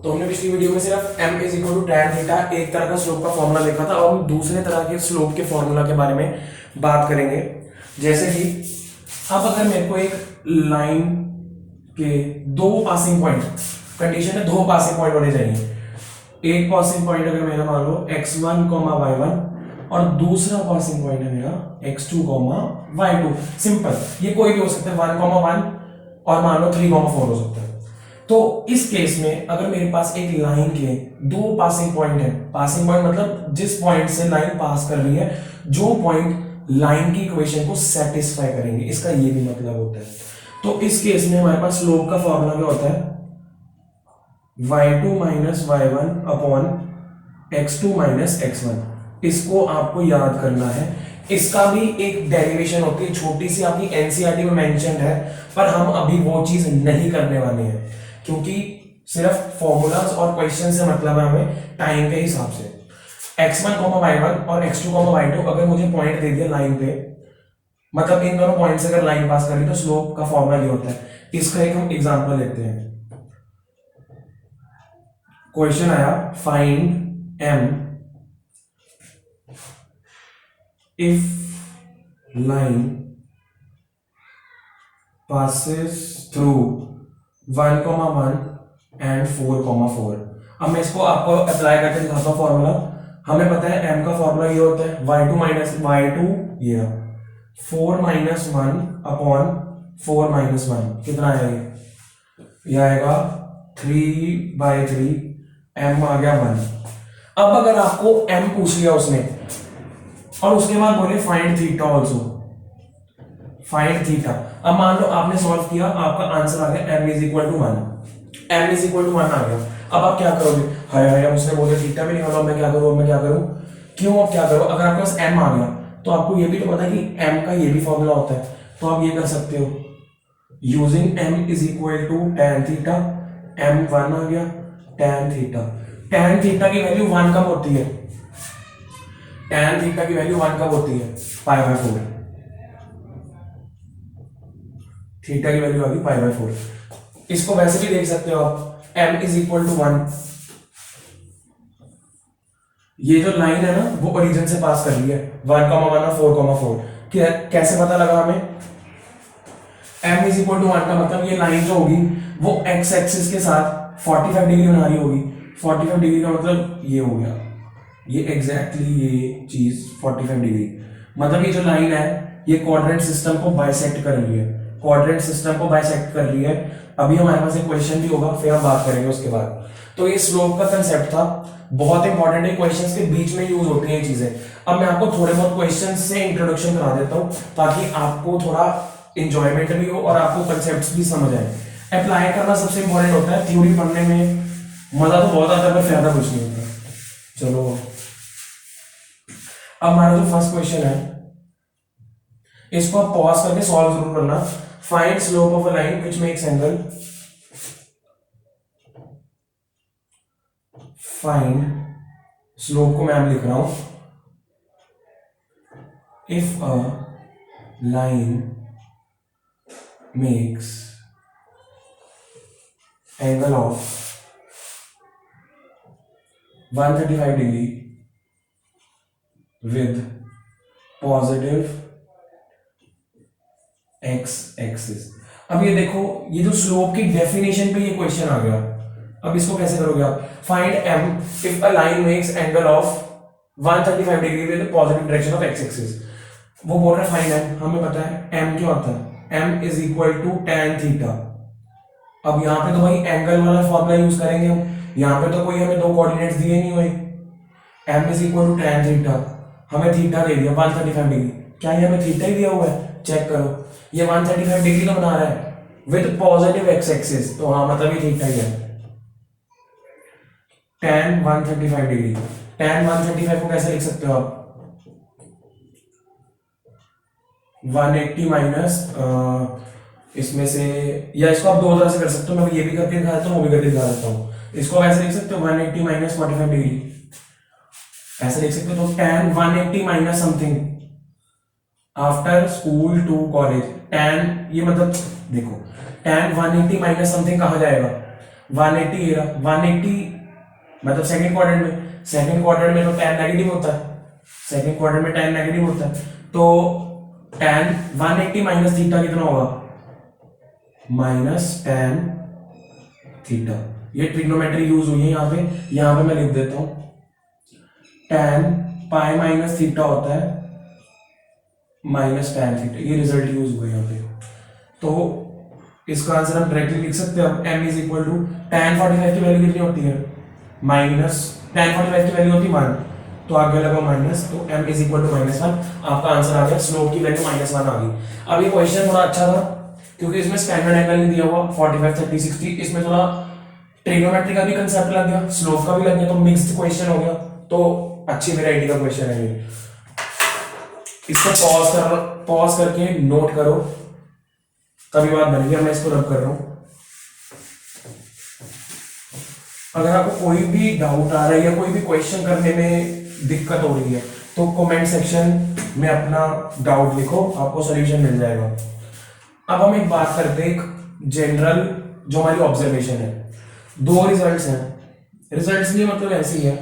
तो हमने पिछली वीडियो में सिर्फ m is equal to tan theta एक तरह का स्लोप का फॉर्मूला देखा था। अब हम दूसरे तरह के स्लोप के फॉर्मूला के बारे में बात करेंगे। जैसे कि अब अगर मेरे को एक लाइन के दो पासिंग पॉइंट, कंडीशन है दो पासिंग पॉइंट होने चाहिए। एक पासिंग पॉइंट अगर मेरा मान लो x1, y1 और दूसरा पासिंग पॉइंट है मेरा x2, y2। सिंपल, ये कोई भी हो सकता है, 1, 1 और मान लो 3, 4 हो सकता है। तो इस केस में अगर मेरे पास एक लाइन के दो पासिंग पॉइंट है, पासिंग पॉइंट मतलब जिस पॉइंट से लाइन पास कर रही है, जो पॉइंट लाइन की इक्वेशन को सेटिस्फाई करेंगे, इसका ये भी मतलब होता है। तो इस केस में हमारे पास स्लोप का फॉर्मूला क्या होता है, y2 माइनस y1 अपॉन x2 माइनस x1। इसको आपको याद करना है। इसका भी एक डेरिवेशन होती है, छोटी सी आपकी एनसीईआरटी में मेंशन है, पर हम अभी वो चीज नहीं करने वाले हैं, क्योंकि सिर्फ फॉर्मूलाज और क्वेश्चन से मतलब है हमें टाइम के हिसाब से। x1, y1 और x2, y2 अगर मुझे पॉइंट दे दिया लाइन पे, मतलब इन दोनों पॉइंट से अगर लाइन पास करी तो स्लोप का फॉर्मूला ये होता है। इसका एक हम एग्जांपल लेते हैं। क्वेश्चन आया, find m if line passes through 1, 1 and 4, 4। अब मैं इसको आपको अप्लाई करके दिखाता हूँ फॉर्मूला। हमें पता है m का फॉर्मूला ये होता है y2 माइनस y2 ये 4 माइनस 1 अपॉन 4 माइनस 1। कितना आएगा ये आएगा 3/3, m आ गया 1। अब अगर आपको m पूछ लिया उसने और उसके बाद बोले find theta also, find theta. अब मान लो आपने सॉल्व किया, आपका आंसर आ गया m is equal to 1, m is equal to 1 आ गया। अब आप क्या करोगे, हाय हाय उसने बोले थीटा भी निकालो, मैं क्या करूं, मैं क्या करूं, क्यों, अब क्या करो। अगर आपके पास m आ गया तो आपको ये भी तो पता है कि m का ये भी फॉर्मूला होता है, तो आप ये कर सकते हो using m is equal to tan theta. m 1 आ गया, tan थीटा, tan थीटा की वैल्यू 1 कब होती है, tan थीटा की वैल्यू 1 कब होती है, π/4। थीटा की वैल्यू आ गई π/4। इसको वैसे भी देख सकते हो आप, m इज इक्वल टू 1। ये जो लाइन है ना वो ओरिजिन से पास कर रही है 1, 1 और 4, 4। कैसे पता लगा हमें, m इज इक्वल टू 1 का मतलब ये लाइन जो होगी वो x एक्सिस के साथ 45 डिग्री बना रही होगी। 45 डिग्री का मतलब ये हो गया, ये एग्जैक्टली ये चीज 45 डिग्री, मतलब ये जो लाइन है ये क्वाड्रेंट सिस्टम को बाइसेक्ट कर रही है, क्वाड्रेंट सिस्टम को बाइसेक्ट कर रही है। अभी हमारे पास एक क्वेश्चन भी होगा, फिर हम बात करेंगे उसके बाद। तो ये स्लोप का कंसेप्ट था, बहुत इंपॉर्टेंट है, क्वेश्चंस के बीच में यूज होती हैं चीजें। अब मैं आपको थोड़े बहुत क्वेश्चंस से इंट्रोडक्शन करा देता हूं, ताकि आपको थोड़ा इंजॉयमेंट भी हो और आपको कंसेप्ट्स भी समझ आए। अप्लाई करना सबसे इंपॉर्टेंट होता है, थ्योरी पढ़ने में मजा तो बहुत आता है पर फायदा कुछ नहीं होता। चलो अब हमारा जो फर्स्ट क्वेश्चन है इसको आप पॉज करके सॉल्व जरूर करना। Find slope of a line which makes angle, find slope को मैं लिख रहा हूं, if a line makes angle of 135 degree with positive x axis. अब ये देखो, ये जो स्लोप की डेफिनेशन पे ये क्वेश्चन आ गया। अब इसको कैसे करोगे आप, find m if a line makes angle of 135 degree with positive direction of x axis. वो बोल रहा है फाइंड m, हमें पता है m क्या होता है, m is equal to tan theta. अब यहाँ पे तो भाई एंगल वाला फॉर्मूला यूज करेंगे हम, यहाँ पे तो कोई हमें दो कोऑर्डिनेट्स दिए नहीं हुए। m is equal to tan theta, हमें थीटा दे दिया 135 डिग्री, क्या ये हमें थीटा ही दिया हुआ है, चेक करो, ये 135 डिग्री तो बना रहा है विद पॉजिटिव एक्स एक्सिस, तो हाँ मतलब ये थीटा ही है। tan 135 डिग्री, tan 135 को कैसे लिख सकते हो आप, 180 माइनस इसमें से, या इसको आप दो तरह से कर सकते हो, मैं ये भी करके दिखा देता हूँ, वो भी करके दिखा देता हूँ। इसको ऐसे लिख सकते हो 180 माइनस 45 डिग्री, ऐसे लिख सकते हो। तो tan 180 minus something after school to college, tan ये मतलब देखो tan 180 माइनस समथिंग कहाँ जाएगा, 180 ये रहा, 180 मतलब सेकंड क्वाड्रेंट में, सेकंड क्वाड्रेंट में तो tan नेगेटिव होता है, सेकंड क्वाड्रेंट में tan नेगेटिव होता है, तो tan 180 माइनस थीटा कितना होगा, माइनस tan थीटा। ये ट्रिग्नोमेट्री यूज हुई है यहाँ पे मैं लिख देता हूं, tan पाई माइनस थीटा होता है माइनस tan थीटा, ये रिजल्ट यूज हुआ है यहाँ पे। तो इसका आंसर हम डायरेक्टली लिख सकते हैं, अब m is equal to tan 45 की वैल्यू कितनी होती है, माइनस tan 45 की वैल्यू होती है 1, तो आगे लगा माइनस, तो m इज इक्वल टू -1, आपका आंसर आ गया, स्लोप की वैल्यू -1 आ गई। अब ये क्वेश्चन थोड़ा अच्छा था क्योंकि इसमें स्टैंडर्ड एंगल नहीं दिया हुआ 45 30 60, इसमें थोड़ा ट्रिग्नोमेट्री का भी कंसेप्ट लग गया, स्लोप का भी लग गया, तो मिक्स्ड क्वेश्चन हो गया, तो अच्छी वैरायटी का क्वेश्चन है ये। इसको पॉज करके नोट करो, तभी बात बन गया। मैं इसको रब कर रहा हूं। अगर आपको कोई भी डाउट आ रहा है या कोई भी क्वेश्चन करने में दिक्कत हो रही है तो कमेंट सेक्शन में अपना डाउट लिखो, आपको सॉल्यूशन मिल जाएगा। अब हम एक बात करते हैं, एक जनरल जो हमारी ऑब्जर्वेशन है, दो रिजल्ट्स हैं। रिजल्ट्स भी मतलब ऐसी है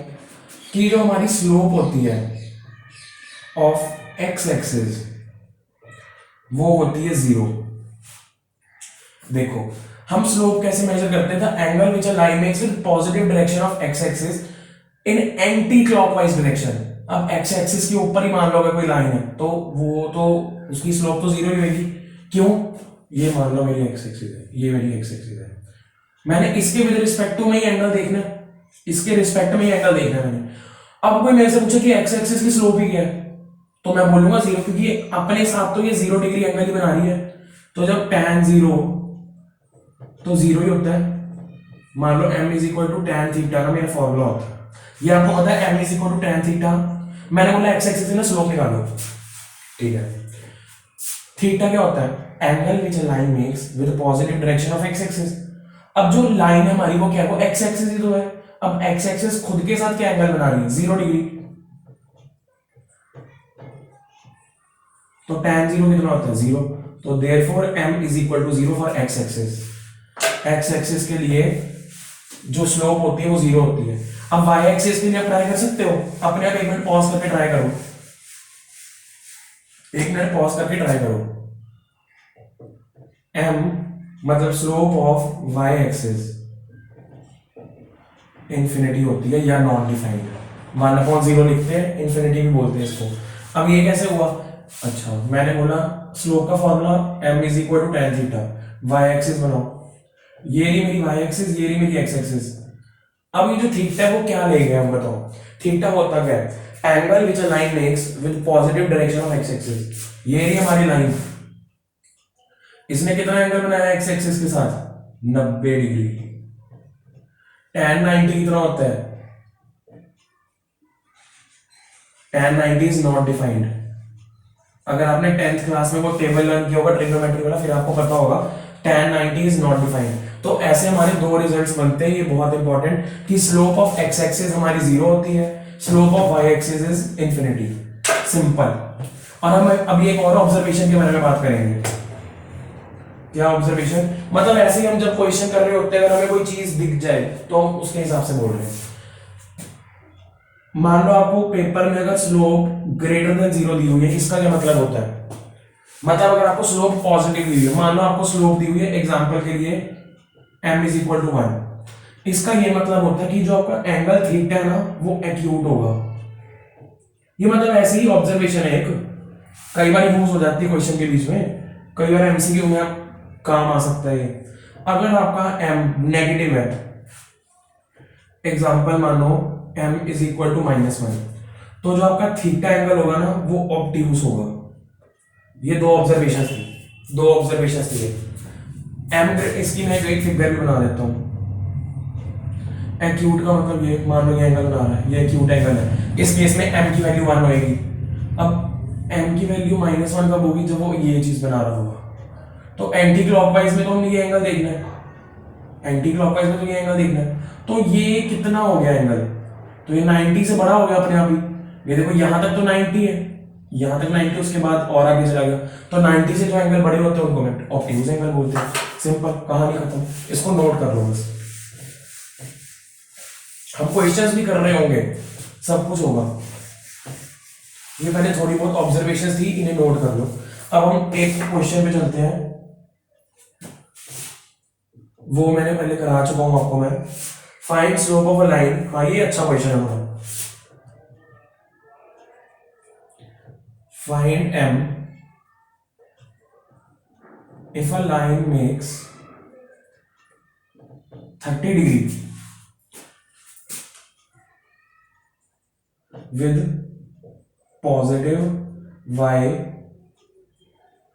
कि जो हमारी स्लोप होती है ऑफ एक्स एक्सिस वो होती है 0। देखो हम स्लोप कैसे मेजर करते हैं, the angle which a line makes with positive direction of x axis in anti clockwise direction. अब एक्स एक्सिस के ऊपर ही मान लो अगर कोई लाइन है तो वो तो उसकी स्लोप तो 0 ही होगी। क्यों, ये मान लो मेरी एक्स एक्सिस है, ये मेरी एक्स एक्सिस है, मैंने इसके विद रिस्पेक्ट टू में ही एंगल देखना है, इसके रिस्पेक्ट में ही एंगल देखना है मैंने। अब कोई मेरे से पूछे कि एक्स एक्सिस की स्लोप ही क्या है, तो मैं बोलूंगा 0, क्योंकि अपने साथ तो ये 0 डिग्री एंगल ही बना रही है। तो जब tan 0 तो 0 ही होता है। मान लो m is equal to tan theta का मेरा फॉर्मूला होता है, ये आपको पता है m is equal to tan theta. मैंने बोला एक्स एक्सिस में स्लोप निकालो, ठीक है। थीटा क्या होता है, angle which a line makes with positive direction of x axis. अब जो लाइन है हमारी वो क्या है, वो एक्स एक्सिस ही तो है। अब एक्स एक्सिस खुद के साथ क्या एंगल बना रही है, 0 डिग्री। तो tan 0 कितना होता है, 0। तो therefore m is equal to 0 for X axis. X axis के लिए जो स्लोप होती है वो 0 होती है। अब y एक्सिस के लिए ट्राई कर सकते हो, अपने आप 1 मिनट पॉज करके ट्राई करो, 1 मिनट पॉज करके ट्राई करो। m मतलब slope of y axis infinity होती है या नॉन डिफाइंड, 1/0 लिखते हैं, इंफिनिटी भी बोलते हैं इसको। अब ये कैसे हुआ, अच्छा मैंने बोला स्लोप का formula m is equal to tan theta, y axis बनाओ, ये रही मेरी y एक्सिस, ये रही मेरी x एक्सिस। अब ये जो थीटा है वो क्या ले गए हम बताओ, थीटा होता क्या है, angle which a line makes with positive direction of x axis. ये रही हमारी लाइन, इसने कितना एंगल बनाया x एक्सिस के साथ, 90 डिग्री। tan 90 कितना होता है, tan 90 इज नॉट डिफाइंड। अगर आपने 10th क्लास में वो टेबल लर्न किया होगा ट्रिग्नोमेट्री वाला, फिर आपको पता होगा tan 90 इज नॉट डिफाइंड। तो ऐसे हमारे दो रिजल्ट्स बनते हैं, ये बहुत इंपॉर्टेंट, कि स्लोप ऑफ एक्स एक्सिस हमारी 0 होती है, slope of Y axis is infinity, simple. और हम अभी एक और ऑब्जर्वेशन के बारे में बात करेंगे। क्या ऑब्जर्वेशन, मतलब ऐसे ही हम जब क्वेश्चन कर रहे होते हैं, अगर हमें कोई चीज दिख जाए तो हम उसके हिसाब से बोल रहे हैं। मान लो आपको पेपर में अगर स्लोप ग्रेटर देन 0 दी हुई है, इसका क्या मतलब होता है, मतलब अगर आपको स्लोप पॉजिटिव दी हुई है, मान लो आपको स्लोप दी हुई है एग्जांपल के लिए m इज इक्वल टू 1, इसका ये मतलब होता है कि जो आपका एंगल थीटा है ना वो एक्यूट होगा। ये मतलब ऐसे ही ऑब्जर्वेशन है, एक कई बार यूज हो जाती है क्वेश्चन के बीच में, कई बार एमसीक्यू में आप काम आ सकता है। अगर आपका m नेगेटिव है, एग्जांपल मानो m इज इक्वल टू -1, तो जो आपका थीटा एंगल होगा ना वो ऑब्ट्यूस होगा। ये दो ऑब्जर्वेशन थी, m इसकी मैं एक फिगर भी बना देता हूं। एक्यूट का मतलब ये, मान लो ये एंगल बना रहा है, ये एक्यूट एंगल है, इस केस में m की वैल्यू 1 होगी। अब m की वैल्यू -1 कब होगी, जब वो ये चीज बना रहा होगा। तो एंटी क्लॉकवाइज में तो हमने ये एंगल देखना है, एंटी क्लॉकवाइज में तो ये एंगल देखना है। तो ये कितना हो गया एंगल, तो ये 90 से बड़ा हो गया अपने आप ही। ये देखो यहां तक तो 90 है, यहां तक 90, उसके बाद और आगे चला गया, तो 90 से जो एंगल बड़े होते हैं उनको मैं ऑब्ट्यूज एंगल बोलते हैं। सिंपल, कहानी खत्म। इसको नोट कर लो बस, हम क्वेश्चंस भी कर रहे होंगे, सब कुछ होगा। ये पहले थोड़ी बहुत ऑब्जर्वेशंस थी, इन्हें नोट कर लो। अब हम एक क्वेश्चन पे चलते हैं, वो मैंने पहले करा चुका हूं आपको मैं। Find slope of a line. हाँ, ये अच्छा क्वेश्चन है हमारा। Find m if a line makes 30 degree with positive y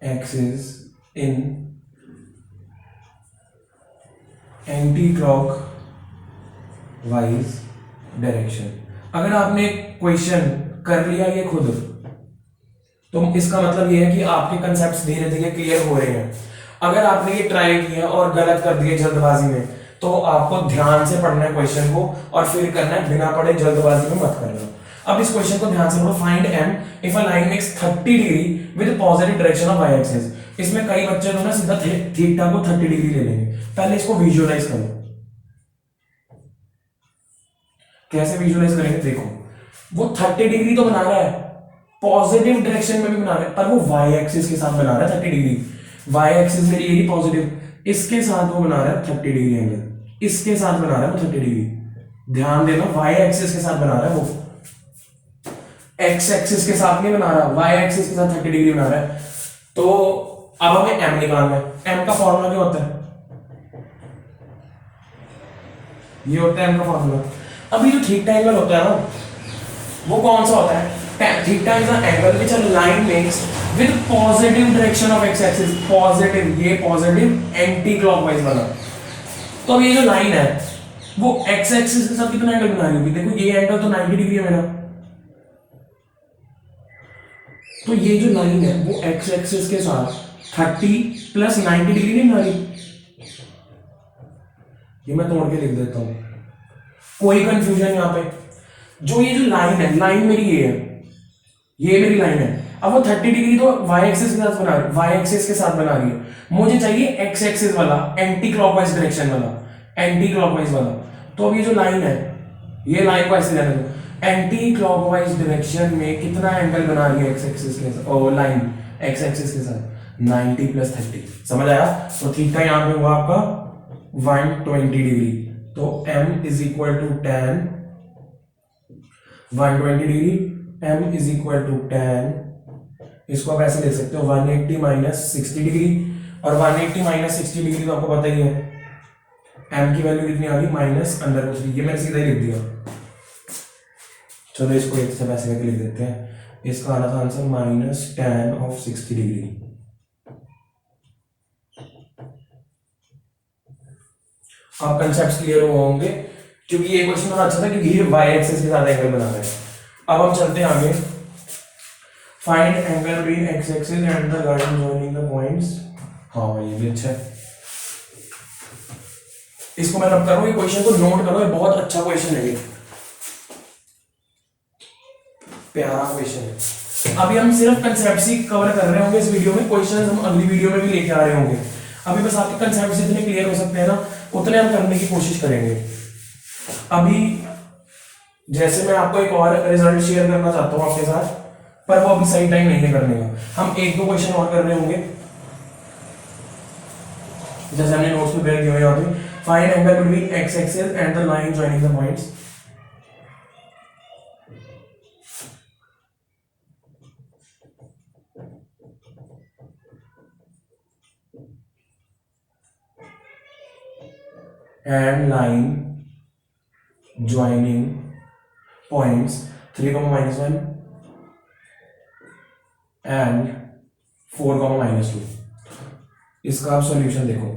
axis in anti-clockwise direction. अगर आपने क्वेश्चन कर लिया ये खुद, तो इसका मतलब ये है कि आपके कंसेप्ट्स धीरे धीरे क्लियर हो रहे हैं। अगर आपने ये ट्राई किया और गलत कर दिए जल्दबाजी में, तो आपको ध्यान से पढ़ना है क्वेश्चन को और फिर करना है, बिना पढ़े जल्दबाजी में मत करना। अब इस क्वेश्चन को ध्यान से पढ़ो। Find m if a line makes 30 degree with positive direction of y axis। इसमें कई बच्चे तो ना सीधा थीटा को 30 डिग्री ले लेंगे। पहले इसको विजुअलाइज करो। कैसे विजुअलाइज करेंगे? देखो, वो 30 डिग्री तो बना रहा है, पॉजिटिव डायरेक्शन में भी बना रहा है, पर वो y एक्सिस के साथ बना रहा है 30 डिग्री। y एक्सिस मेरी यही पॉजिटिव, इसके साथ वो बना रहा है 30 डिग्री एंगल, इसके साथ बना रहा है वो 30 डिग्री। ध्यान देना, y एक्सिस के साथ बना रहा है वो, x एक्सिस के साथ नहीं बना रहा, y एक्सिस के साथ 30 डिग्री बना रहा है। तो अब हमें m निकालना है। m का फॉर्मूला क्या होता है? ये होता है m का फॉर्मूला। अभी जो थीटा एंगल होता है ना, वो कौन सा होता है? Theta is an angle which a line makes with positive direction of x axis. Positive, ये पॉजिटिव एंटी क्लॉकवाइज वाला। तो अब ये जो लाइन है वो x एक्सिस के साथ कितना एंगल बना रही होगी? देखो, ये एंगल तो 90 डिग्री है मेरा, तो ये जो लाइन है वो x एक्सिस के साथ 30 प्लस 90 डिग्री नहीं बना रही। ये मैं तोड़ के लिख देता हूं, कोई कंफ्यूजन यहां पे? जो ये जो लाइन है, लाइन मेरी ये है, ये मेरी लाइन है। अब वो 30 डिग्री तो y एक्सिस के साथ बना रही है, y एक्सिस के साथ बना रही है। मुझे चाहिए x एक्सिस वाला, एंटी क्लॉकवाइज डायरेक्शन वाला, एंटी क्लॉकवाइज वाला। तो अब ये जो लाइन है, ये लाइन को ऐसे रहने दो। एंटी क्लॉकवाइज डायरेक्शन में कितना एंगल बना रही है x एक्सिस के साथ, और लाइन x एक्सिस के साथ 90 प्लस 30। समझ आया? तो थीटा यहां पे हुआ आपका 120 डिग्री। तो m is equal to tan 120 degree, m is equal to tan, इसको आप ऐसे लिख सकते हो 180 माइनस 60 डिग्री। और 180 माइनस 60 डिग्री तो आपको पता ही है, m की वैल्यू कितनी आ गई? -√3। ये मैंने सीधा ही लिख दिया। चलो इसको एक से वैसे करके लिख देते हैं। इसका आना था आंसर -tan/60 डिग्री। आप कंसेप्ट क्लियर होंगे, क्योंकि ये क्वेश्चन थोड़ा अच्छा था क्योंकि ये y एक्सिस के साथ एंगल बना रहा है। अब हम चलते हैं आगे। Find angle between x axis and the line joining the points. हाँ, ये भी अच्छा है। इसको मैं रब करूँ, ये क्वेश्चन को नोट करो, ये बहुत अच्छा क्वेश्चन है, ये प्यारा क्वेश्चन है। अभी हम सिर्फ कंसेप्ट ही कवर कर रहे होंगे इस वीडियो में, क्वेश्चन हम अगली वीडियो में भी लेके आ रहे होंगे। अभी बस आपके कंसेप्ट जितने क्लियर हो सकते हैं ना, उतने हम करने की कोशिश करेंगे। अभी जैसे मैं आपको एक और रिजल्ट शेयर करना चाहता हूं आपके साथ, पर वो अभी सही टाइम नहीं है करने का। हम एक दो क्वेश्चन और कर रहे होंगे, जैसे हमने नोट्स में किए हुए यहाँ पे। Find angle between x axis and the line joining the points. and line joining points 3, -1 and 4, -2। इसका आप सॉल्यूशन देखो।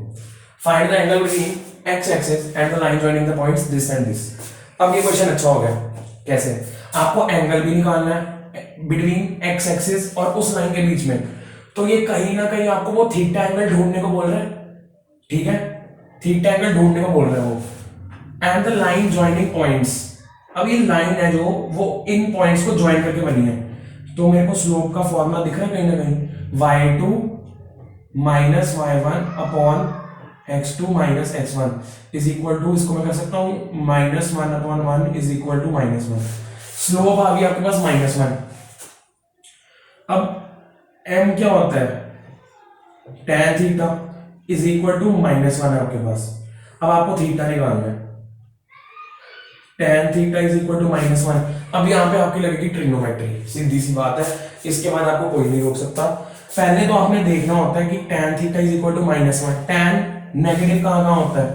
Find the angle between x axis and the line joining the points this and this. अब ये question अच्छा हो गया। कैसे? आपको एंगल भी निकालना है बिटवीन x एक्सिस और उस लाइन के बीच में, तो ये कहीं ना कहीं आपको वो थीटा एंगल ढूंढने को बोल रहा है। ठीक है, थीटा एंगल ढूंढने को बोल रहे हैं वो। And the line joining points, अब ये लाइन है जो वो इन पॉइंट्स को ज्वाइन करके बनी है, तो मेरे को स्लोप का फॉर्मूला दिख रहा है कहीं ना कहीं, y2 माइनस y1 अपॉन x2 minus x1 is equal to, इसको मैं कर सकता हूं -1 upon 1 is equal to -1। Slope आ गया आपके पास -1। अब m क्या होता है, tan theta is equal to -1 है आपके पास। अब आपको थीटा निकालना है, tan theta is equal to -1। अब यहाँ पे आपकी लगेगी ट्रिग्नोमेट्री, सीधी सी बात है, इसके बाद आपको कोई नहीं रोक सकता। पहले तो आपने देखना होता है कि tan theta is equal to -1। tan negative कहाँ कहाँ होता है,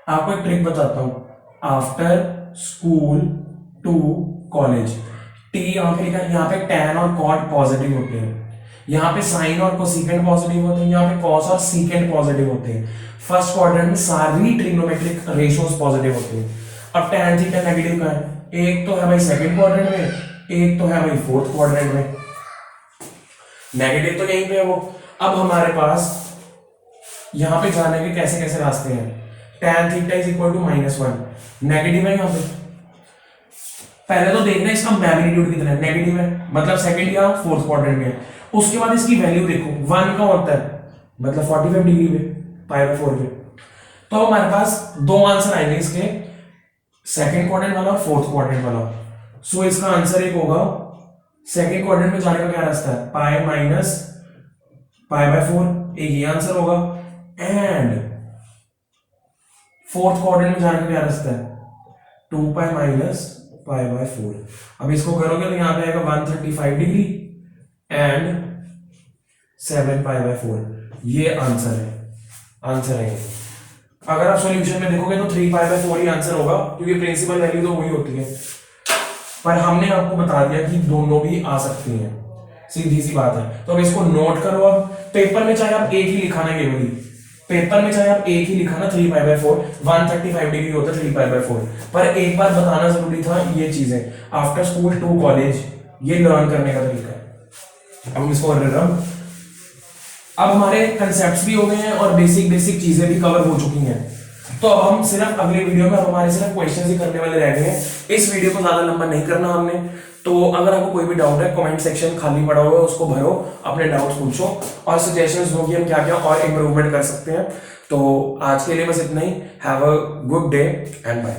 आपको एक ट्रिक बताता हूं, after school to college, T यहाँ पे लिखा है, यहाँ पे tan और cot पॉजिटिव होते हैं, यहाँ पे साइन और कोसेकेंट पॉजिटिव होते हैं, यहाँ पे cos और सेकेंट पॉजिटिव होते हैं। फर्स्ट क्वाड्रेंट में सारी ट्रिग्नोमेट्रिक रेशियोज पॉजिटिव होते हैं। अब tan थीटा नेगेटिव का है, एक तो है भाई सेकंड क्वाड्रेंट में, एक तो है भाई फोर्थ क्वाड्रेंट में, नेगेटिव तो यहीं पे है वो। अब हमारे पास यहां पे जाने के कैसे कैसे रास्ते हैं, tan theta is equal to -1, negative है यहाँ पे, पहले तो देखना इसका मैग्नीट्यूड कितना है, नेगेटिव है मतलब सेकंड या फोर्थ क्वाड्रेंट में है। उसके बाद इसकी वैल्यू देखो, 1 का होता है मतलब 45 डिग्री पे, π/4 पे। तो हमारे पास दो आंसर आएंगे इसके, सेकंड क्वाड्रेंट वाला और फोर्थ क्वाड्रेंट वाला। सो इसका आंसर एक होगा, सेकंड क्वाड्रेंट में जाने का क्या रास्ता है, पाई माइनस π/4, एक ये आंसर होगा। एंड फोर्थ क्वाड्रेंट में जाने का क्या रास्ता है, 2π माइनस π/4। अब इसको करोगे तो यहां पे आएगा 135 डिग्री एंड 7π/4, ये आंसर है, आंसर है। अगर आप सॉल्यूशन में देखोगे तो 3π/4 ही आंसर होगा, क्योंकि प्रिंसिपल वैल्यू तो वही होती है, पर हमने आपको बता दिया कि दोनों भी आ सकती हैं, सीधी सी बात है। तो अब इसको नोट करो। अब पेपर में चाहे आप एक ही लिखाना, केवल पेपर में चाहे आप एक ही लिखाना 3π/4, 135 डिग्री होता है 3π/4, पर एक बार बताना जरूरी था ये चीजें, आफ्टर स्कूल टू कॉलेज, ये लर्न करने का तरीका है। अब हम इसको अब हमारे कंसेप्ट्स भी हो गए हैं और बेसिक चीजें भी कवर हो चुकी हैं। तो अब हम सिर्फ अगले वीडियो में हमारे सिर्फ क्वेश्चंस ही करने वाले रह गए हैं। इस वीडियो को ज्यादा लंबा नहीं करना हमने। तो अगर आपको कोई भी डाउट है, कमेंट सेक्शन खाली पड़ा हुआ है, उसको भरो, अपने डाउट्स पूछो और सजेशंस दो कि हम क्या क्या और इम्प्रूवमेंट कर सकते हैं। तो आज के लिए बस इतना ही। Have a good day and bye.